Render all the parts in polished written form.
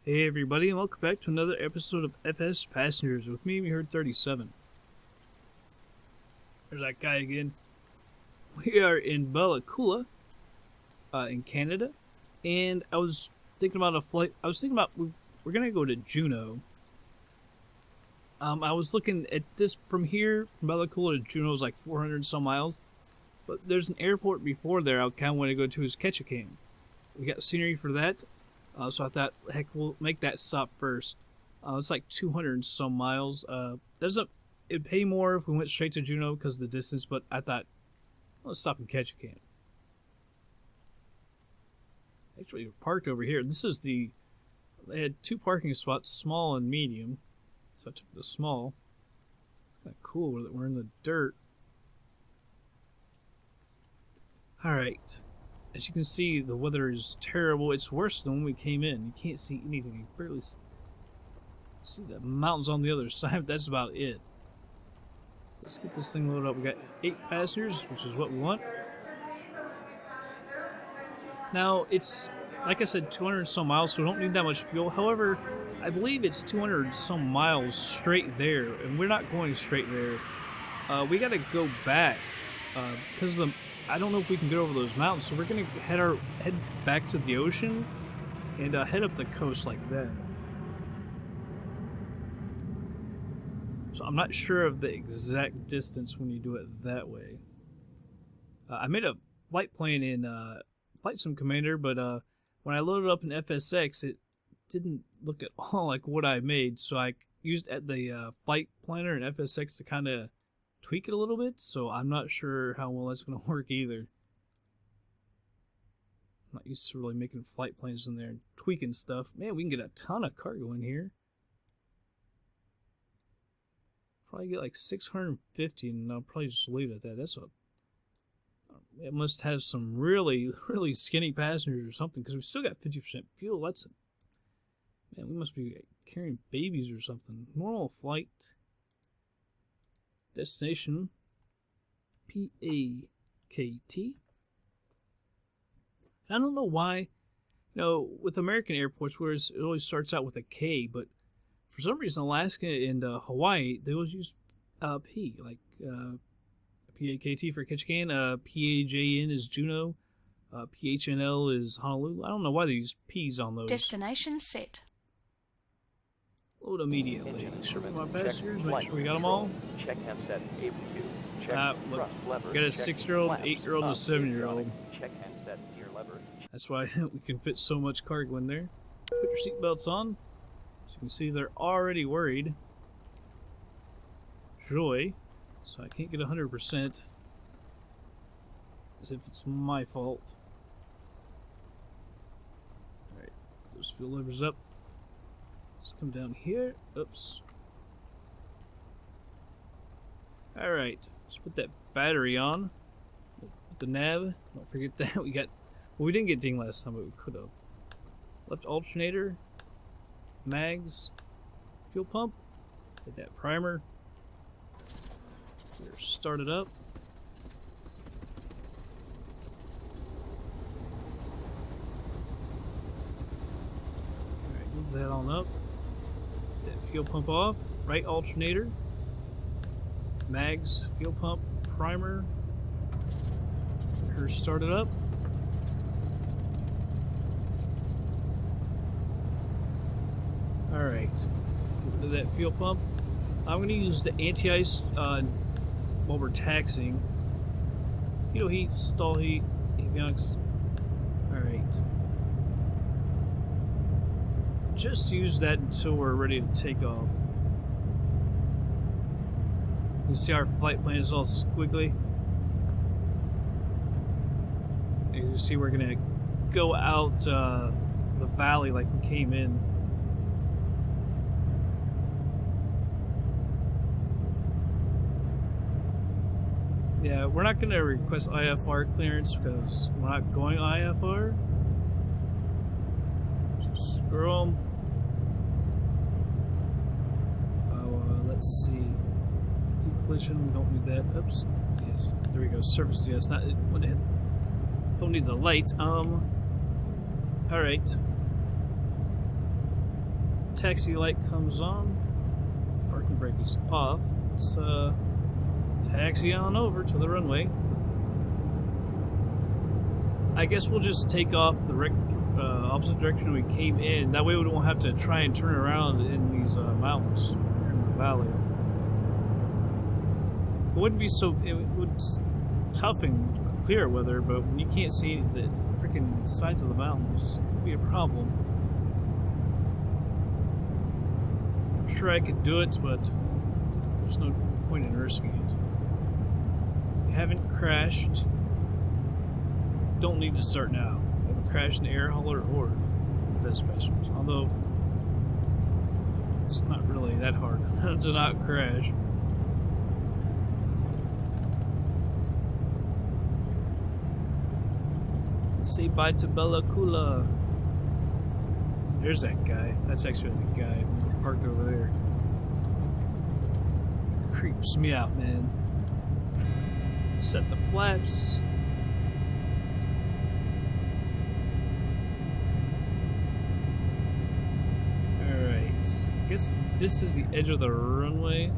Hey everybody, and welcome back to another episode of FsPassengers with me, Herd 37. There's that guy again. We are in Bella Coola, in Canada, and I was thinking about a flight. I was thinking about we're gonna go to Juneau. I was looking at this from here, from Bella Coola to Juneau is like 400 some miles, but there's an airport before there I kind of want to go to is Ketchikan. We got scenery for that. So I thought, heck, we'll make that stop first. It's like 200 and some miles. It'd pay more if we went straight to Juneau because of the distance, but I thought, let's stop in Ketchikan. Actually, we're parked over here. They had two parking spots, small and medium. So I took the small. It's kind of cool that we're in the dirt. Alright. As you can see, the weather is terrible. It's worse than when we came in. You can't see anything. You barely see the mountains on the other side. That's about it. Let's get this thing loaded up. We got 8 passengers, which is what we want. Now, it's, like I said, 200 some miles, so we don't need that much fuel. However, I believe it's 200 some miles straight there, and we're not going straight there. We got to go back because I don't know if we can get over those mountains, so we're gonna head back to the ocean and head up the coast like that. So I'm not sure of the exact distance when you do it that way. I made a flight plan in Flight Sim Commander, but when I loaded up in FSX, it didn't look at all like what I made, so I used the flight planner in FSX to kind of tweak it a little bit, so I'm not sure how well that's going to work either. I'm not used to really making flight plans in there and tweaking stuff. Man, we can get a ton of cargo in here. Probably get like 650, and I'll probably just leave it at that. It must have some really, really skinny passengers or something, because we still got 50% fuel. Man, we must be carrying babies or something. Normal flight. Destination PAKT. I don't know why, with American airports, where it always starts out with a K, but for some reason Alaska and Hawaii, they always use P, like PAKT for Ketchikan, PAJN is Juneau, PHNL is Honolulu. I don't know why they use P's on those. Destination set. Load immediately. Show me my passengers, make sure we got them all. Check handset able to. Check Look, lever. we got a 6-year-old, 8-year-old, and a 7-year-old. Check handset gear lever. That's why we can fit so much cargo in there. Put your seatbelts on. So you can see they're already worried. Joy. So I can't get 100%. As if it's my fault. Alright, those fuel levers up. Let's come down here. Oops. Alright, let's put that battery on. Put the nav. Don't forget that. We didn't get ding last time, but we could have. Left alternator. Mags. Fuel pump. Hit that primer. We're started up. Alright, move that on up. Fuel pump off, right alternator, mags, fuel pump, primer, her started up. Alright, get rid of that fuel pump. I'm going to use the anti-ice while we're taxiing. Heat, stall heat, avionics. Alright. Just use that until we're ready to take off. You can see our flight plan is all squiggly. You can see we're gonna go out the valley like we came in. Yeah, we're not gonna request IFR clearance because we're not going IFR. So scroll them. Let's see. Collision, we don't need that. Oops. Yes. There we go. Surface. Yes. Not. Don't need the light. All right. taxi light comes on, parking brake is off. Let's taxi on over to the runway. I guess we'll just take off the opposite direction we came in. That way we don't have to try and turn around in these mountains in the valley. It wouldn't be so. It would tough and clear weather, but when you can't see the freaking sides of the mountains, it could be a problem. I'm sure I could do it, but there's no point in risking it. You haven't crashed. Don't need to start now. I haven't crashed in the air hauler or FsPassengers. Although it's not really that hard to not crash. Say bye to Bella Coola. There's that guy. That's actually the guy parked over there. Creeps me out, man. Set the flaps. Alright. I guess this is the edge of the runway.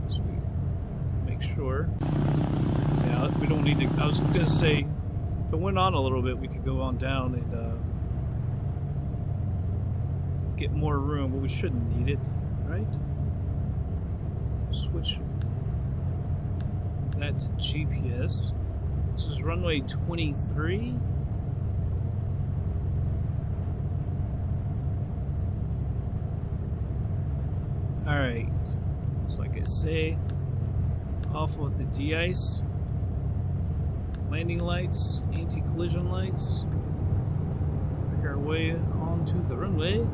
So we make sure. Yeah, we don't need to. I was gonna say, if it went on a little bit, we could go on down and get more room, but we shouldn't need it, right? Switch that to GPS. This is runway 23. Alright, so like I say, off with the de-ice. Landing lights, anti-collision lights. Make our way onto the runway.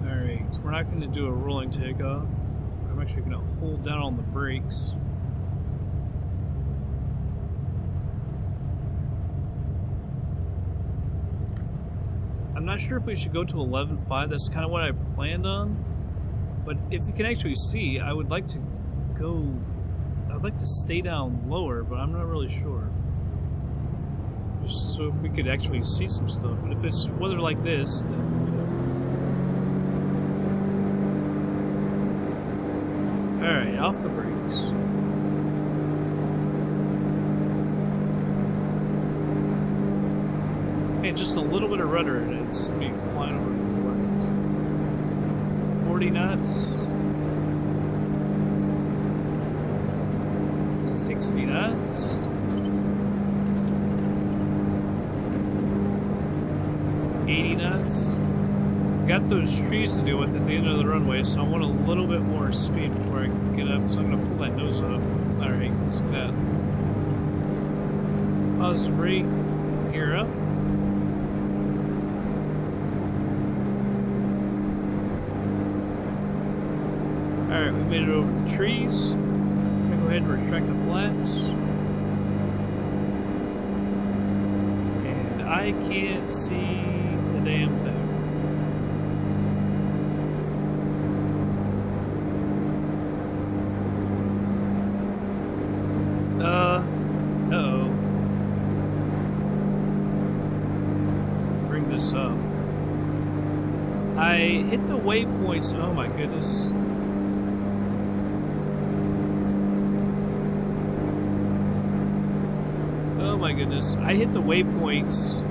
Alright, we're not going to do a rolling takeoff. I'm actually going to hold down on the brakes. I'm not sure if we should go to 11.5. That's kind of what I planned on. But if you can actually see, I would like to go. I'd like to stay down lower, but I'm not really sure. Just so if we could actually see some stuff. But if it's weather like this, then. Alright, off the brakes. And just a little bit of rudder and it's be flying over to the left. 40 knots. 60 knots. knots. Got those trees to deal with at the end of the runway, so I want a little bit more speed before I get up, so I'm going to pull that nose up. Alright, let's get that. Positive rate, gear up. Alright, we made it over the trees. I'm going to go ahead and retract the flaps. And I can't see the damn thing. Uh-oh. Bring this up. I hit the waypoints. Oh my goodness. Oh my goodness. I hit the waypoints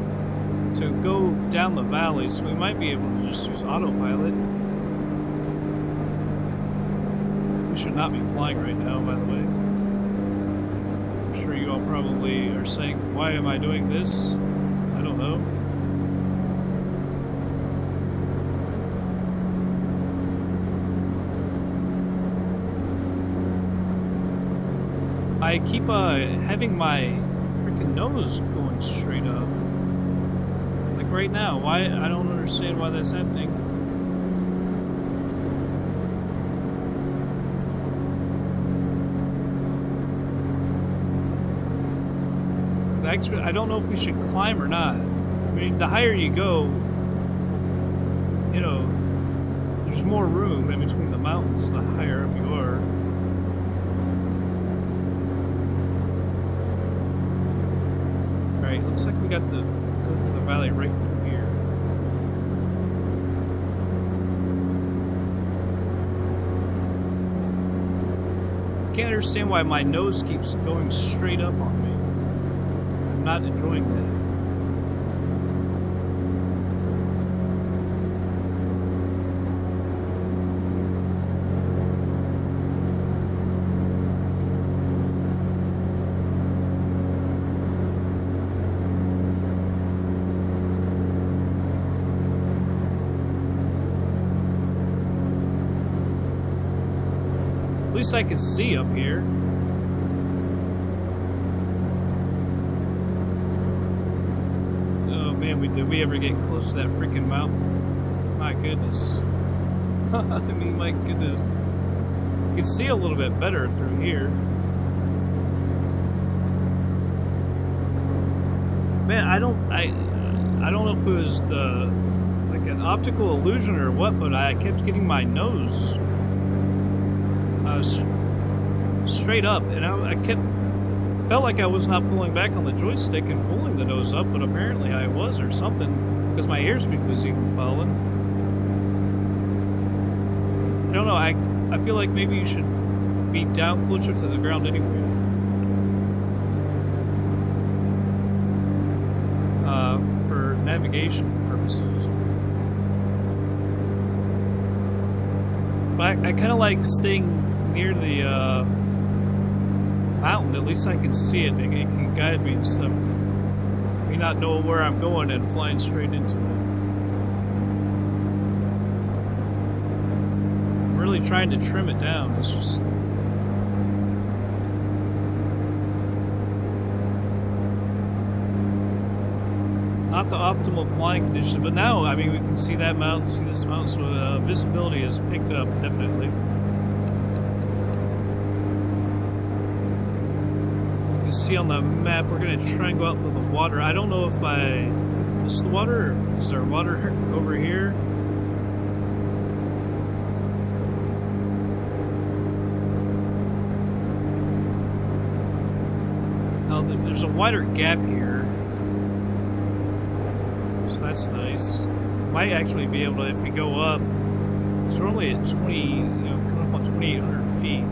to go down the valley, so we might be able to just use autopilot. We should not be flying right now, by the way. I'm sure you all probably are saying, why am I doing this? I don't know. I keep having my freaking nose going straight up. Like right now. Why? I don't understand why that's happening. Actually, I don't know if we should climb or not. I mean, the higher you go, you know, there's there's more room in between the mountains the higher up you are. Alright, looks like we got the go through the valley right through here. Can't understand why my nose keeps going straight up on me. I'm not enjoying that. At least I can see up here. Oh man, did we ever get close to that freaking mountain? My goodness. I mean, my goodness. You can see a little bit better through here. Man, I don't know if it was like an optical illusion or what, but I kept getting my nose straight up, and I felt like I was not pulling back on the joystick and pulling the nose up, but apparently I was or something, because my airspeed was even falling. I don't know, I feel like maybe you should be down closer to the ground anyway. For navigation purposes. But I kind of like staying near the mountain. At least I can see it. It can guide me and stuff. Me not know where I'm going and flying straight into it. I'm really trying to trim it down. It's just not the optimal flying condition. But now, I mean, we can see that mountain, see this mountain, so visibility has picked up definitely. See on the map, we're going to try and go out through the water. I don't know if I missed the water, or is there water over here? Oh, there's a wider gap here, so that's nice. Might actually be able to, if we go up, because we're only at 20, you know, coming up on 2,800 feet.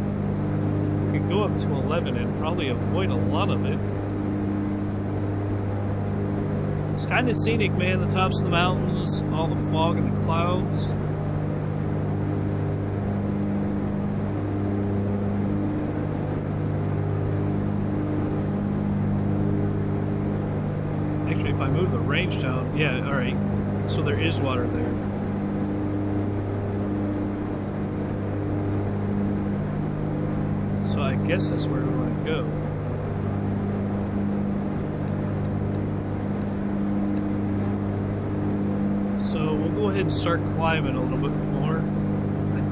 Could go up to 11 and probably avoid a lot of it. It's kind of scenic, man. The tops of the mountains, all the fog and the clouds. Actually, if I move the range down, yeah, all right. So there is water there. So I guess that's where we want to go. So we'll go ahead and start climbing a little bit more. I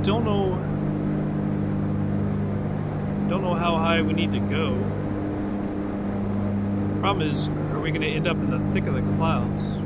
don't know how high we need to go. Problem is, are we going to end up in the thick of the clouds?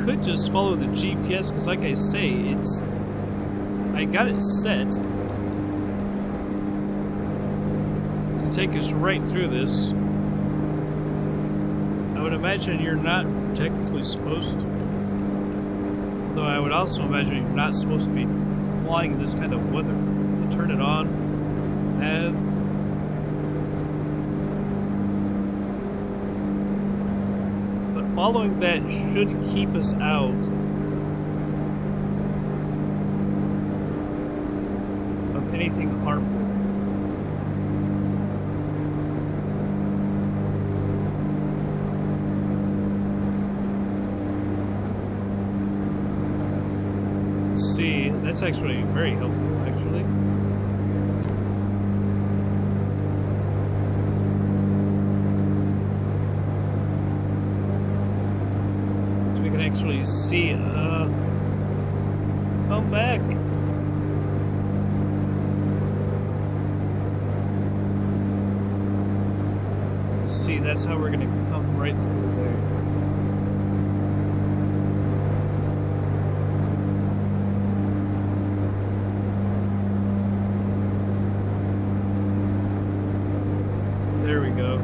Could just follow the GPS, because like I say, I got it set to take us right through this. I would imagine you're not technically supposed to, though I would also imagine you're not supposed to be flying in this kind of weather. You turn it on and following that should keep us out of anything harmful. Let's see, that's actually very helpful, actually. actually see it. Come back. See, that's how we're gonna come right through there. There we go.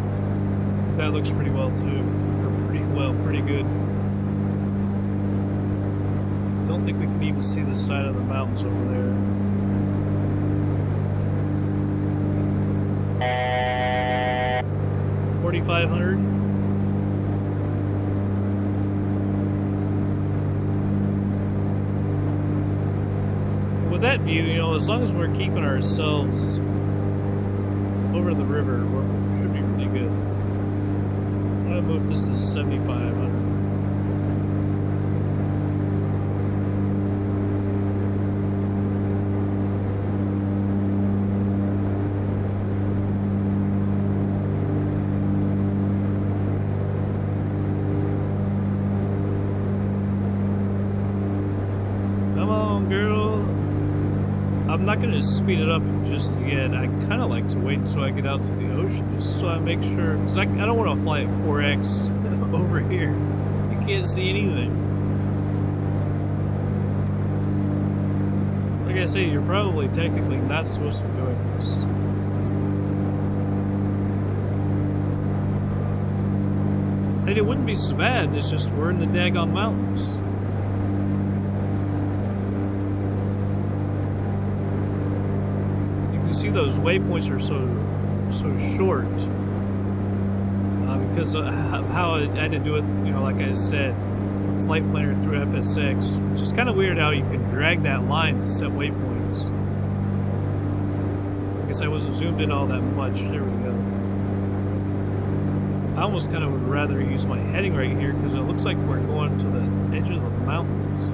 That looks pretty well too. Or pretty good. Don't think we can even see the side of the mountains over there. 4,500. With that view, you know, as long as we're keeping ourselves over the river, we should be pretty good. I'm gonna move this to 7,500. I'm not going to speed it up just yet. I kind of like to wait until I get out to the ocean just so I make sure, because I don't want to fly at 4x over here. You can't see anything. Like I say, you're probably technically not supposed to be doing this. And it wouldn't be so bad, it's just we're in the daggone mountains. You see those waypoints are so short because of how I had to do it, you know, like I said, flight planner through FSX, which is kind of weird how you can drag that line to set waypoints. I guess I wasn't zoomed in all that much. There we go. I almost kind of would rather use my heading right here because it looks like we're going to the edge of the mountains.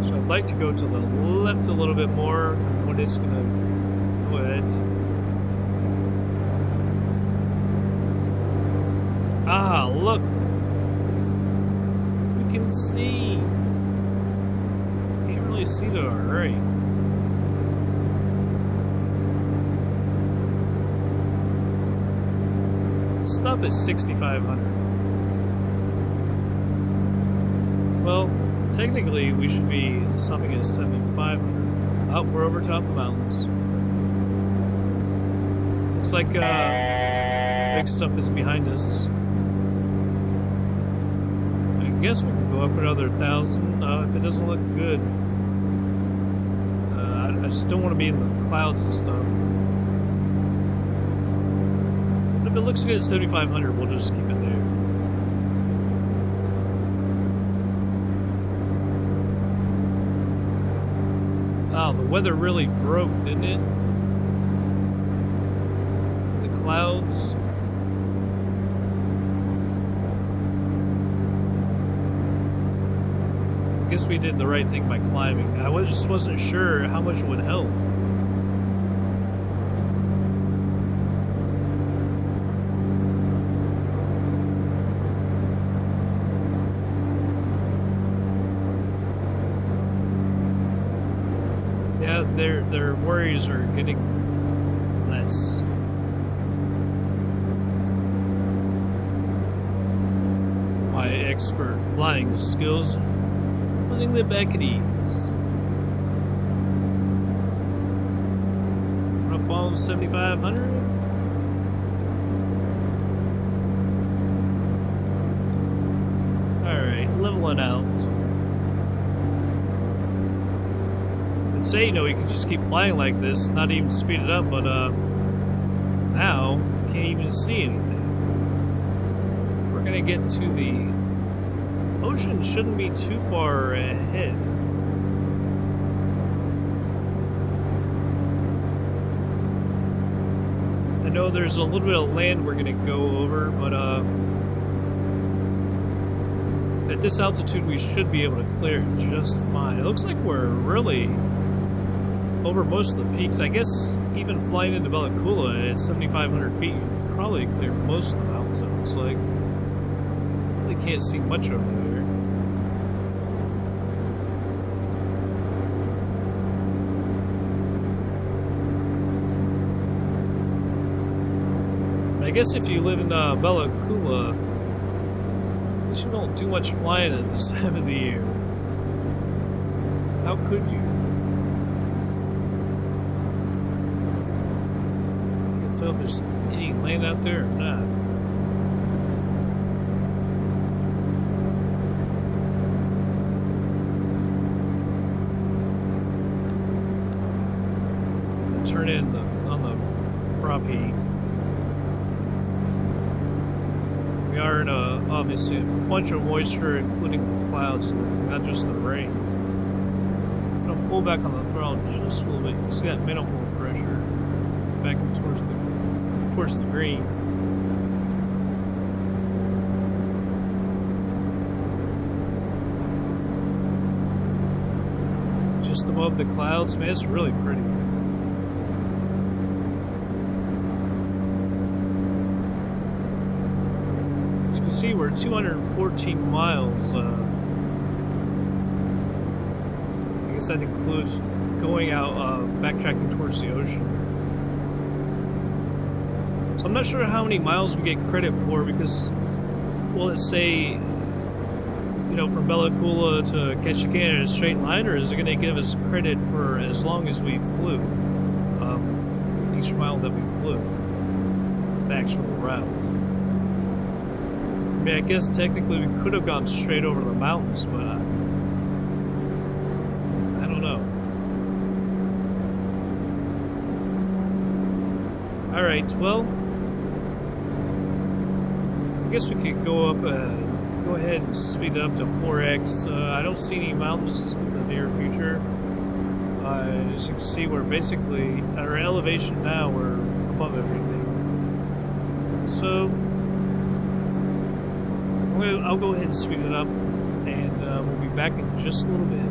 I'd like to go to the left a little bit more when it's gonna go ahead. Ah, look! We can see. Can't really see to our right. Stop at 6,500. Well, technically, we should be stopping at 7,500. Oh, we're over top the mountains. Looks like big stuff is behind us. I guess we can go up another 1,000 if it doesn't look good. I just don't want to be in the clouds and stuff. But if it looks good at 7,500, we'll just keep it there. Wow, the weather really broke, didn't it? The clouds. I guess we did the right thing by climbing. I just wasn't sure how much it would help. Yeah, their worries are getting less. My expert flying skills, putting them back at ease. We're up on 7,500. Alright, leveling out. Say, you know, you can just keep flying like this, not even speed it up, but now you can't even see anything. We're gonna get to the ocean, shouldn't be too far ahead. I know there's a little bit of land we're gonna go over, but at this altitude we should be able to clear it just fine. It looks like we're really over most of the peaks. I guess even flying into Bella Coola at 7,500 feet, you can probably clear most of the mountains, it looks like. Really can't see much over there. I guess if you live in Bella Coola, at least you don't do much flying at this time of the year. How could you? Can't tell if there's any land out there or not. Turn in on the prop heat. We are in obviously a bunch of moisture, including the clouds, not just the rain. I'm gonna pull back on the throttle just a little bit. You can see that manifold pressure back towards the green. Just above the clouds, man, it's really pretty. See, we're 214 miles. I guess that includes going out, backtracking towards the ocean. So I'm not sure how many miles we get credit for, because will it say, you know, from Bella Coola to Ketchikan in a straight line, or is it going to give us credit for as long as we flew? Each mile that we flew, the actual route. I mean, I guess technically we could have gone straight over the mountains, but I don't know. Alright, well, I guess we could go up, go ahead and speed it up to 4x. I don't see any mountains in the near future. As you can see, we're basically, at our elevation now, we're above everything. So, I'll go ahead and speed it up, and we'll be back in just a little bit.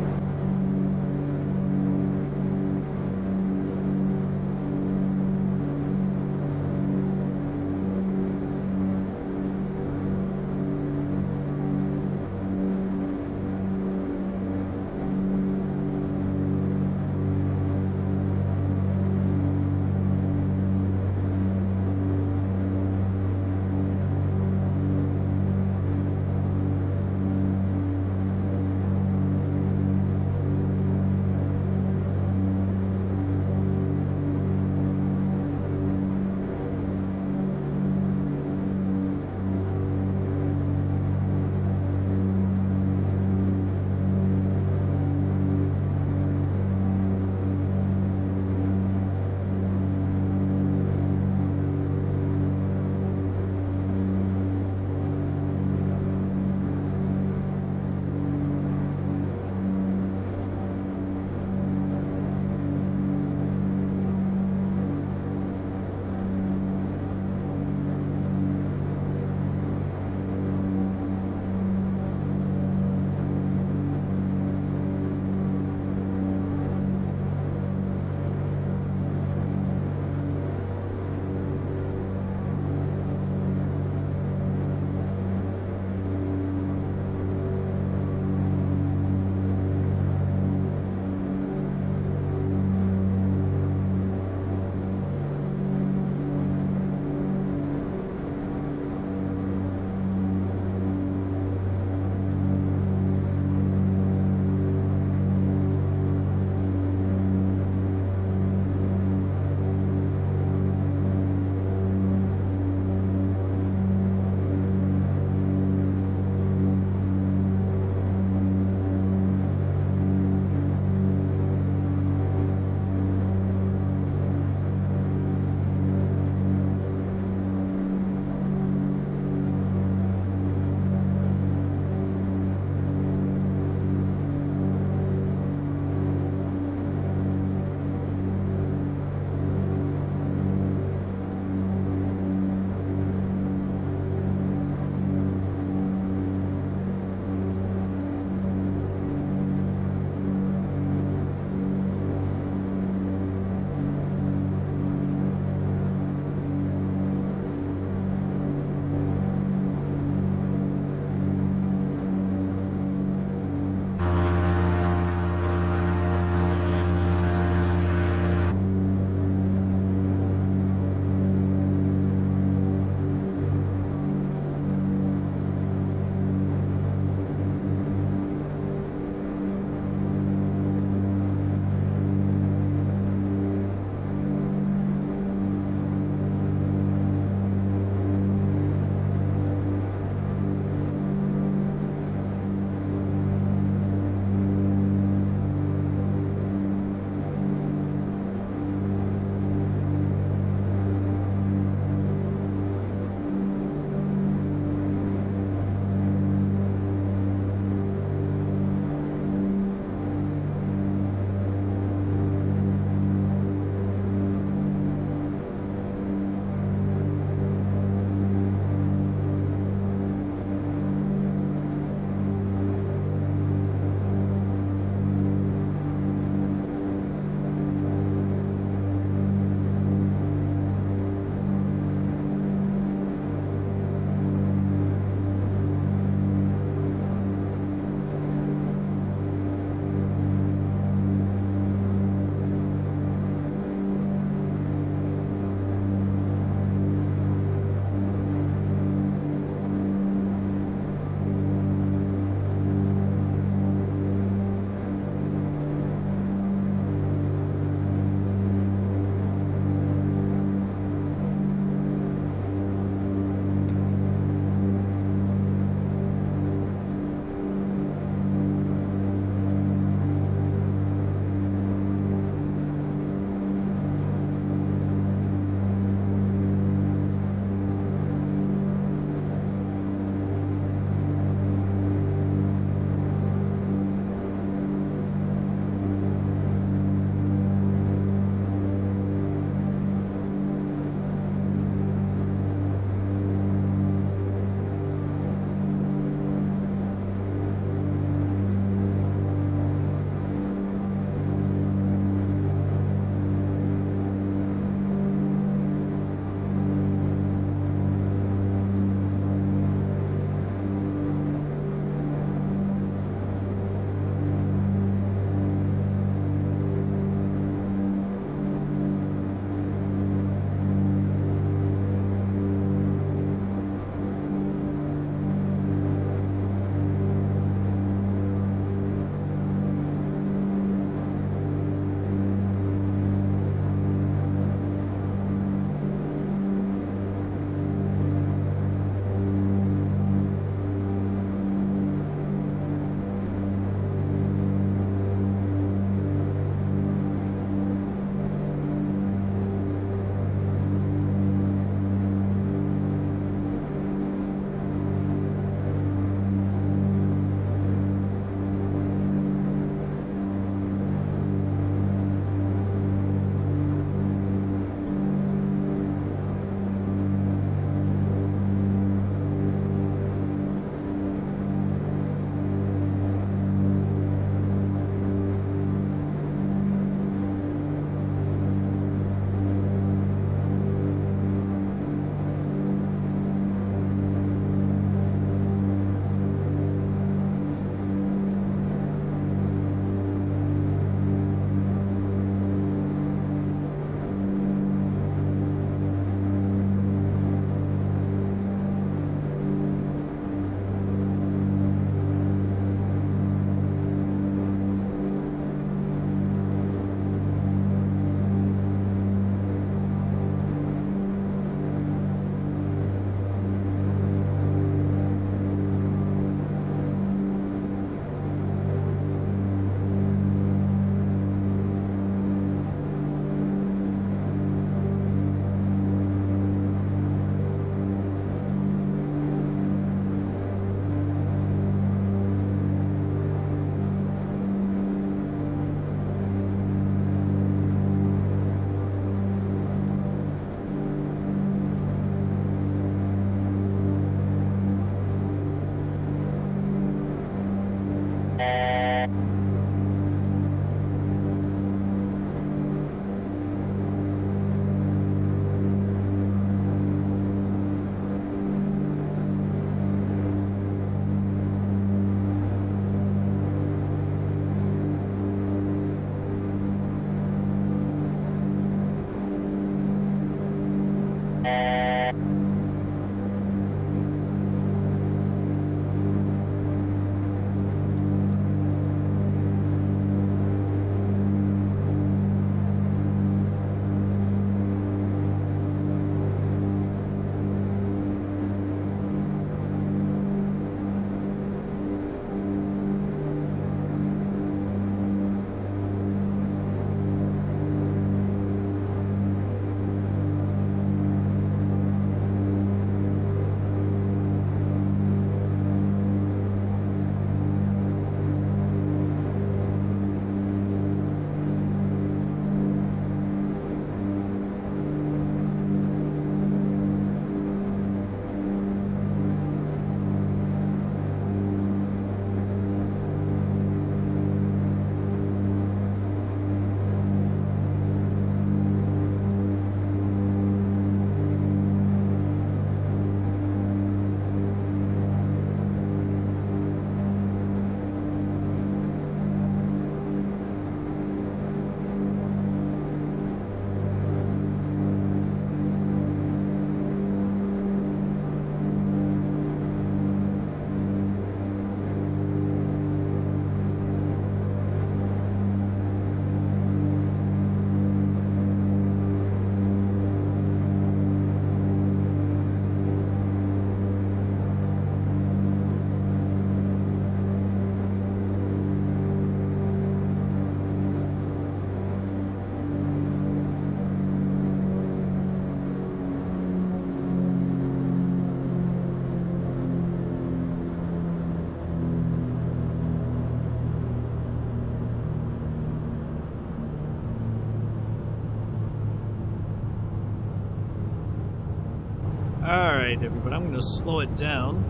Alright, everybody, I'm going to slow it down.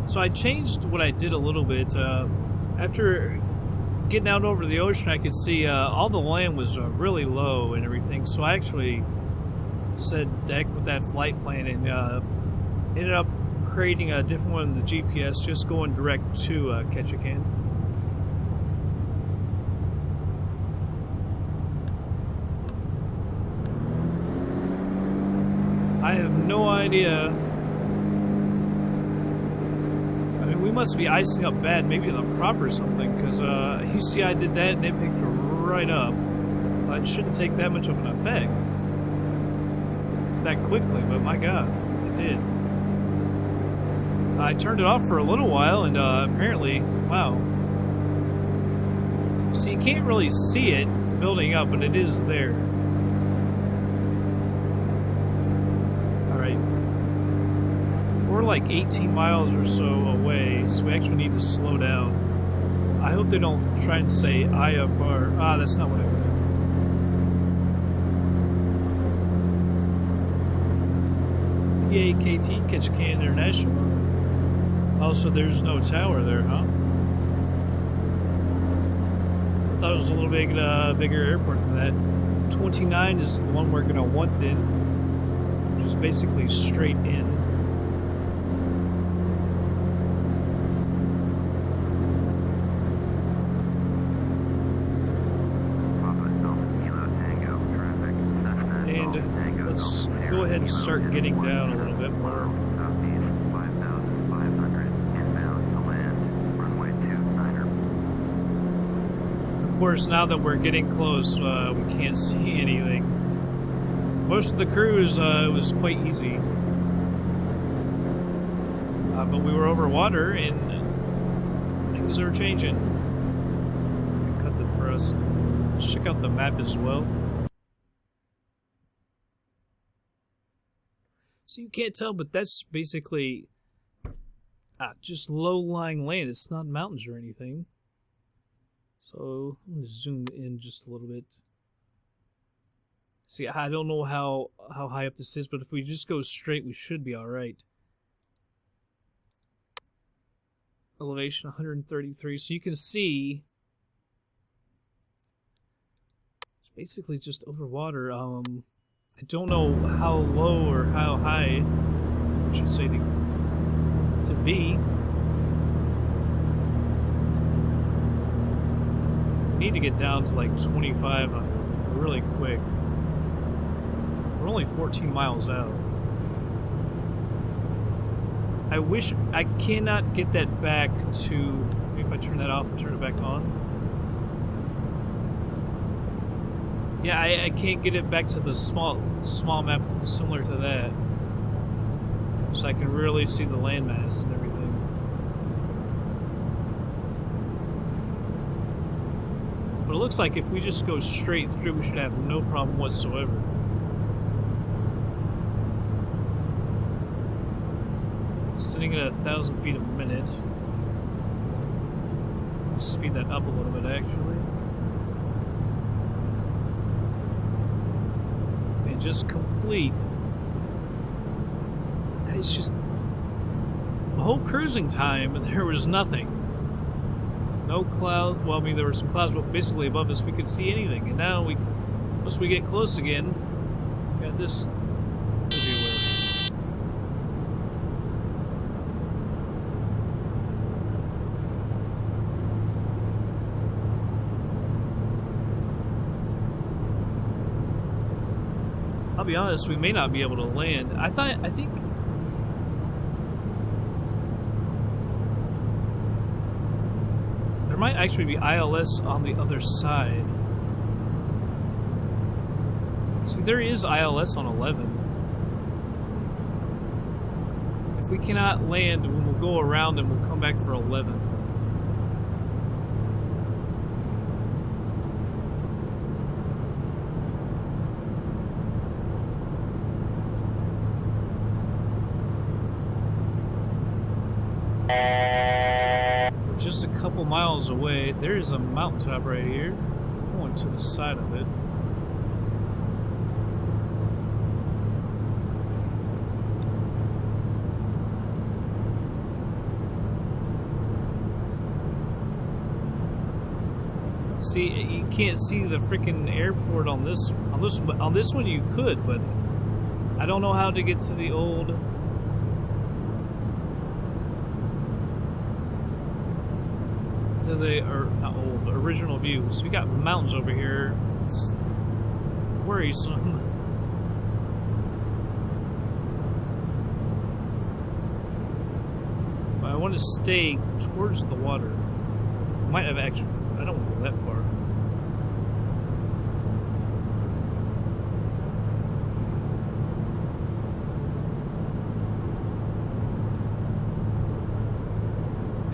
So I changed what I did a little bit. After getting out over the ocean, I could see all the land was really low and everything. So I actually said heck with that flight plan and ended up creating a different one in the GPS, just going direct to Ketchikan. I have no idea. I mean, we must be icing up bad, maybe the prop or something, because you see I did that and it picked right up. It shouldn't take that much of an effect that quickly, but my god, it did. I turned it off for a little while and apparently, wow. See, you can't really see it building up, but it is there. We're like 18 miles or so away, so we actually need to slow down. I hope they don't try and say IFR. Ah, that's not what I meant. PAKT, Ketchikan International. Also, there's no tower there, huh? I thought it was a little bit bigger airport than that. 29 is the one we're going to want then, which is basically straight in. Go ahead and start getting down a little bit more. Of course, now that we're getting close, we can't see anything. Most of the cruise, it was quite easy. But we were over water and things are changing. Cut the thrust. Let's check out the map as well. So you can't tell, but that's basically just low-lying land. It's not mountains or anything. So I'm going to zoom in just a little bit. See, I don't know how high up this is, but if we just go straight, we should be all right. Elevation 133. So you can see it's basically just over water. I don't know how low or how high, I should say, to be. We need to get down to like 25 really quick. We're only 14 miles out. I wish I cannot get that back to, if I turn that off and turn it back on. Yeah, I can't get it back to the small map similar to that. So I can really see the landmass and everything. But it looks like if we just go straight through, we should have no problem whatsoever. Sitting at 1,000 feet a minute. Speed that up a little bit, actually. Just complete. It's just the whole cruising time, and there was nothing. No cloud. Well, I mean, there were some clouds, but basically above us we could see anything. And now once we get close again, we got this everywhere. I'll be honest, we may not be able to land. I think there might actually be ILS on the other side. See, there is ILS on 11. If we cannot land, we'll go around and we'll come back for 11. Just a couple miles away, there's a mountaintop right here. Going to the side of it. See, you can't see the freaking airport on this one you could, but I don't know how to get to the old. Not old, original view. So we got mountains over here. It's worrisome. But I want to stay towards the water. Might have actually. I don't want to go that far.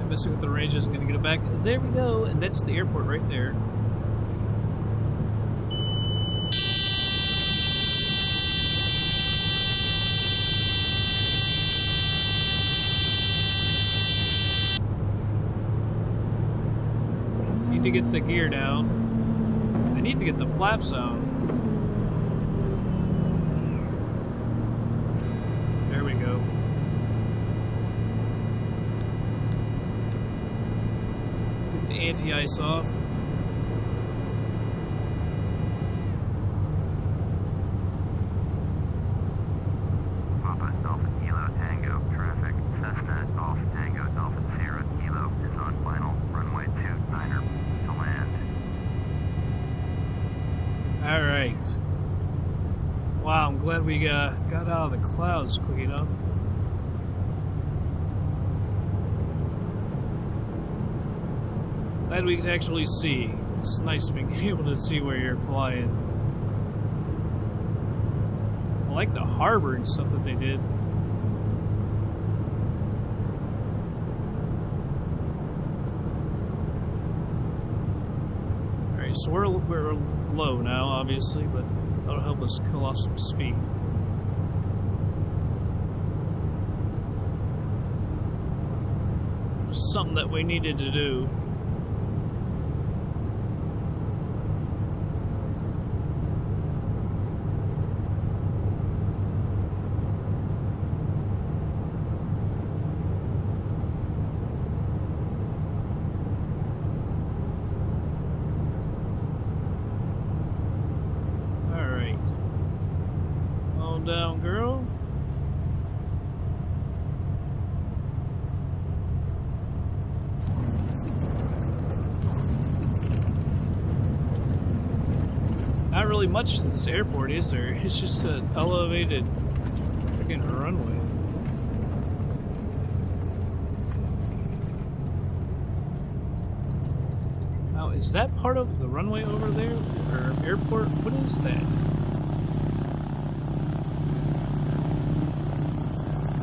Messing with the range isn't going to get it back. There we go, and that's the airport right there. Need to get the gear down. I need to get the flaps out. There we go. Anti-ice off. Papa Dolphin Kilo Tango traffic. Cessna off Tango Dolphin Sierra Kilo is on final runway 29er to land. Alright. Wow, I'm glad we got out of the clouds quick enough. Glad we can actually see. It's nice being able to see where you're flying. I like the harbor and stuff that they did. Alright, so we're low now, obviously, but that'll help us kill off some speed. Something that we needed to do. Down, girl. Not really much to this airport, is there? It's just an elevated freaking runway. Now, is that part of the runway over there? Or airport? What is that?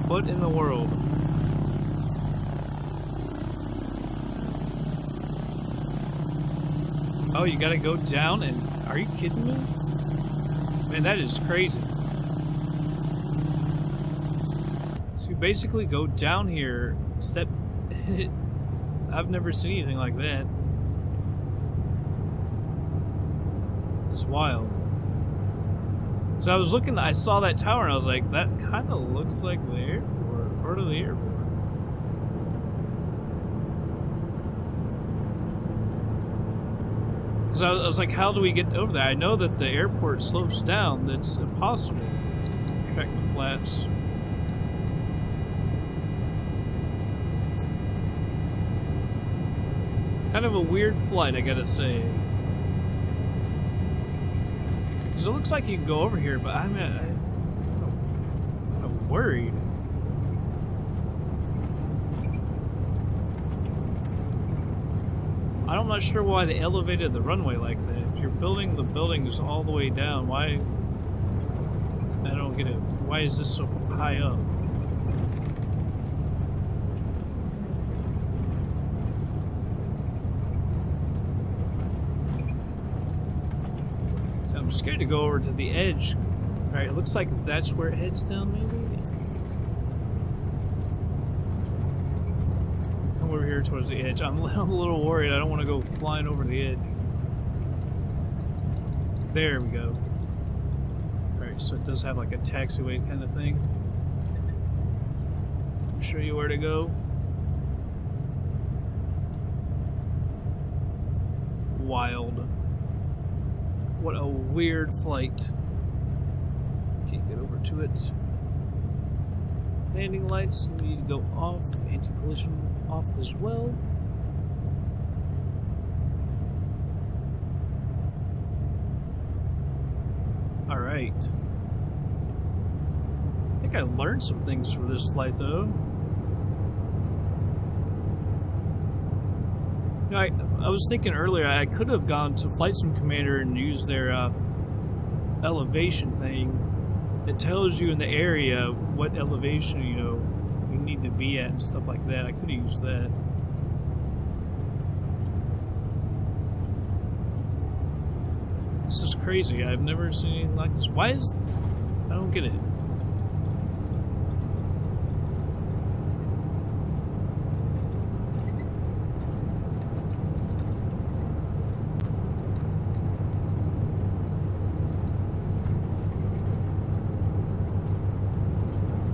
What in the world? Oh, you gotta go down and... Are you kidding me? Man, that is crazy. So you basically go down here, step... I've never seen anything like that. It's wild. So I was looking, I saw that tower and I was like, that kind of looks like the airport, part of the airport. Because I was like, how do we get over there? I know that the airport slopes down, that's impossible. Check the flaps. Kind of a weird flight, I gotta say. It looks like you can go over here, but I'm kind of worried. I'm not sure why they elevated the runway like that. If you're building the buildings all the way down, why? I don't get it. Why is this so high up? I'm scared to go over to the edge. Alright, it looks like that's where it heads down, maybe? Come over here towards the edge. I'm a little worried. I don't want to go flying over the edge. There we go. Alright, so it does have like a taxiway kind of thing. I'll show you where to go. wild. What a weird flight. Can't get over to it. Landing lights need to go off. Anti-collision off as well. Alright. I think I learned some things for this flight though. You know, I was thinking earlier I could have gone to Flight Sim Commander and used their elevation thing. It tells you in the area what elevation, you know, you need to be at and stuff like that. I could have used that. This is crazy. I've never seen anything like this. Why is... I don't get it.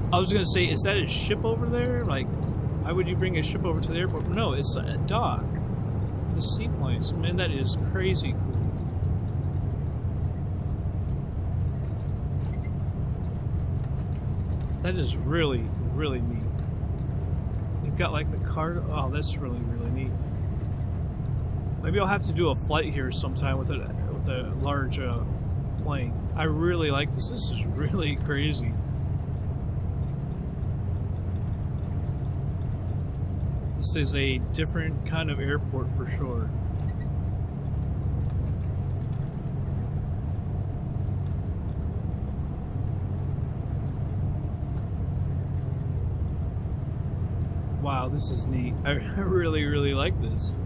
I was gonna say, is that a ship over there? Like, why would you bring a ship over to the airport? No, it's a dock. The seaplanes. Man, that is crazy cool. That is really, really neat. You've got like the car. Oh, that's really, really neat. Maybe I'll have to do a flight here sometime with a large plane. I really like this. This is really crazy. This is a different kind of airport for sure. Wow, this is neat. I really, really like this.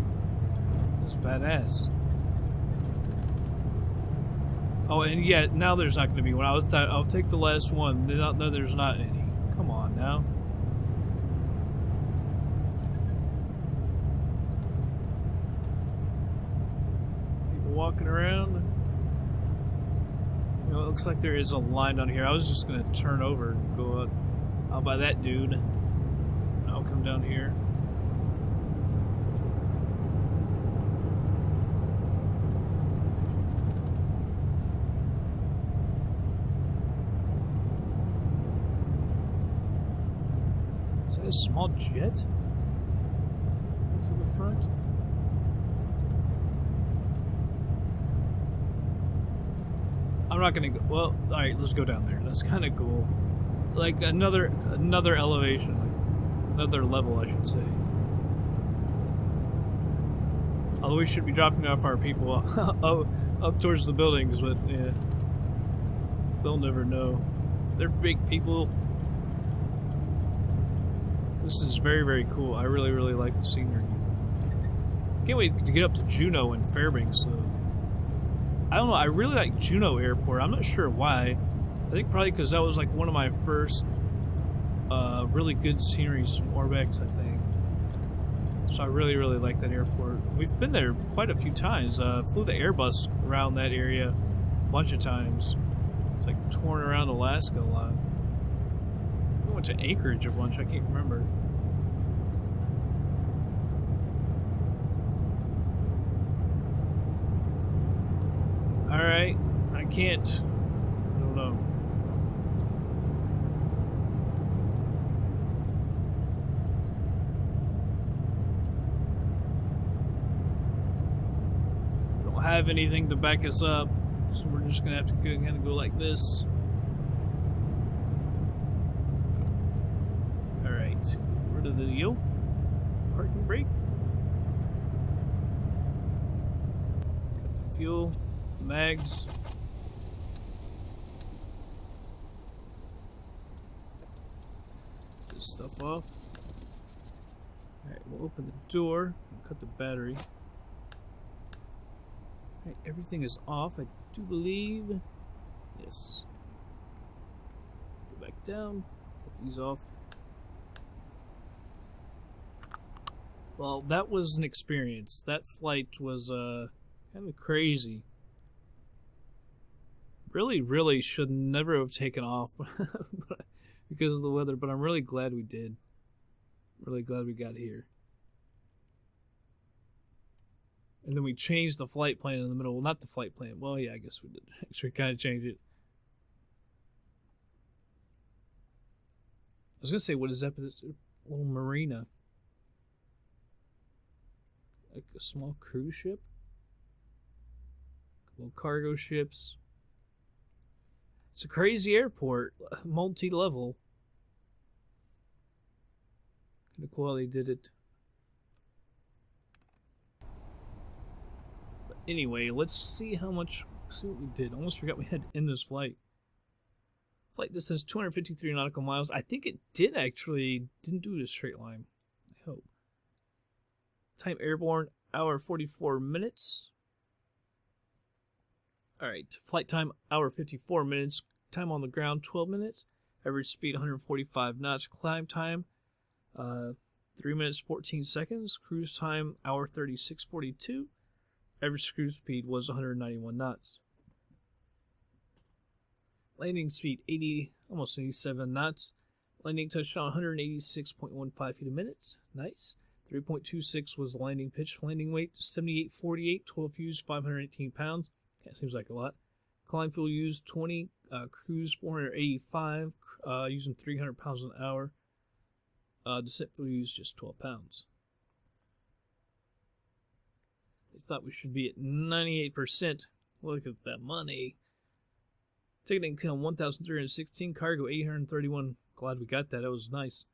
It's badass. Oh, and yeah, now there's not going to be one. I'll take the last one. No, there's not any. Come on now. People walking around. You know, it looks like there is a line down here. I was just going to turn over and go out by that dude. I'll come down here. Is that a small jet? To the front? I'm not gonna go. Well, alright, let's go down there. That's kind of cool. Like another elevation. Another level, I should say. Although we should be dropping off our people up towards the buildings, but yeah, they'll never know. They're big people. This is very, very cool. I really, really like the scenery. Can't wait to get up to Juneau and Fairbanks, though. I don't know, I really like Juneau Airport. I'm not sure why. I think probably because that was like one of my first really good sceneries from Orbex, I think. So I really, really like that airport. We've been there quite a few times. Flew the Airbus around that area a bunch of times. It's like touring around Alaska a lot. We went to Anchorage a bunch, I can't remember. Alright, I can't. I don't know. Have anything to back us up, so we're just gonna have to kind of go like this. All right, rid of the yoke, parking brake, got the fuel, the mags. This stuff off. All right, we'll open the door and cut the battery. Alright, everything is off, I do believe. Yes. Go back down, cut these off. Well, that was an experience. That flight was kind of crazy. Really, really should never have taken off because of the weather, but I'm really glad we did. Really glad we got here. And then we changed the flight plan in the middle. Well, not the flight plan. Well, yeah, I guess we did actually kind of change it. I was going to say, what is that? It's a little marina. Like a small cruise ship? A couple of cargo ships. It's a crazy airport. Multi-level. Kind of cool how they did it. But anyway, let's see how much. See what we did. Almost forgot we had to end this flight. Flight distance 253 nautical miles. I think it did actually. Didn't do it a straight line. I hope. Time airborne, hour 44 minutes. Alright, flight time, hour 54 minutes. Time on the ground, 12 minutes. Average speed, 145 knots. Climb time, 3 minutes, 14 seconds. Cruise time, hour 36:42. Average cruise speed was 191 knots. Landing speed, almost 87 knots. Landing touchdown, 186.15 feet a minute. Nice. 3.26 was the landing pitch. Landing weight, 78.48. 12 used, 518 pounds. That seems like a lot. Climb fuel used, 20. Cruise, 485. Using 300 pounds an hour. Descent fuel used, just 12 pounds. They thought we should be at 98%. Look at that money. Ticket income 1,316. Cargo 831. Glad we got that. That was nice.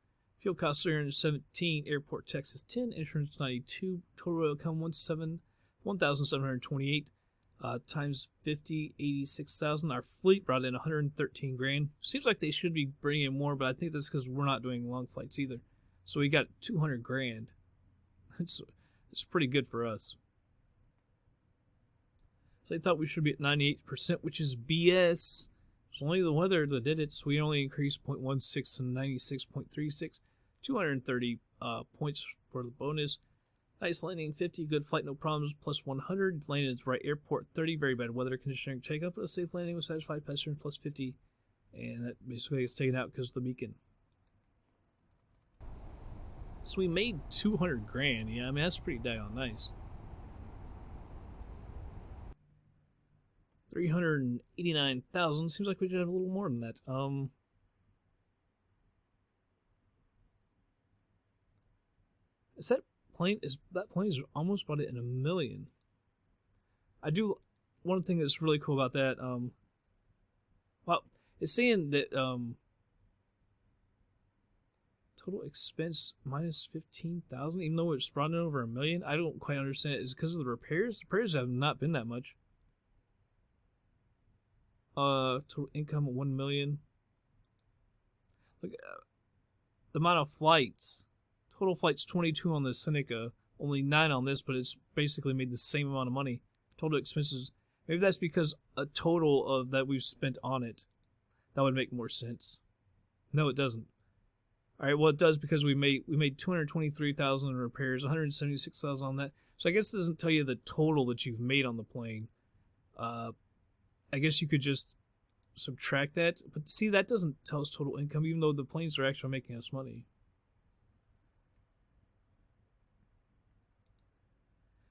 Fuel cost 317. Airport taxes 10. Insurance 92. Total income 1,728. Times 50, 86,000. Our fleet brought in 113 grand. Seems like they should be bringing in more, but I think that's because we're not doing long flights either. So we got 200 grand. It's pretty good for us. So they thought we should be at 98%, which is BS. It's only the weather that did it, so we only increased 0.16 to 96.36. 230 points for the bonus. Nice landing, 50. Good flight, no problems, plus 100. Landed at the right airport, 30. Very bad weather conditioning. Takeoff, but a safe landing with satisfied passenger, plus 50. And that basically gets taken out because of the beacon. So we made 200 grand. Yeah, I mean, that's pretty daggone nice. 389,000. Seems like we should have a little more than that. That plane is almost bought it in $1 million. I do one thing that's really cool about that. Well, it's saying that total expense minus 15,000, even though it's brought in over $1 million. I don't quite understand it. Is it because of the repairs? The repairs have not been that much. Total income of 1 million. Look, the amount of flights. Total flights 22 on the Seneca, only 9 on this, but it's basically made the same amount of money. Total expenses. Maybe that's because a total of that we've spent on it. That would make more sense. No, it doesn't. All right, well it does because we made 223,000 in repairs, 176,000 on that. So I guess it doesn't tell you the total that you've made on the plane. I guess you could just subtract that, but see, that doesn't tell us total income, even though the planes are actually making us money.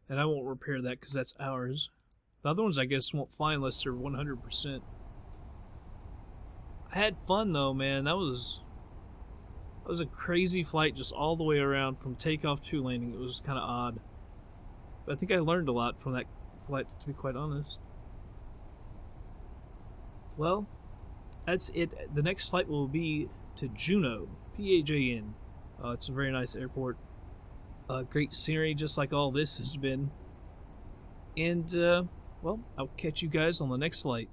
And I won't repair that because that's ours. The other ones, I guess, won't fly unless they're 100%. I had fun though, man. That was a crazy flight, just all the way around from takeoff to landing. It was kind of odd, but I think I learned a lot from that flight, to be quite honest. Well, that's it. The next flight will be to Juneau, PAJN. It's a very nice airport. Great scenery, just like all this has been. And, well, I'll catch you guys on the next flight.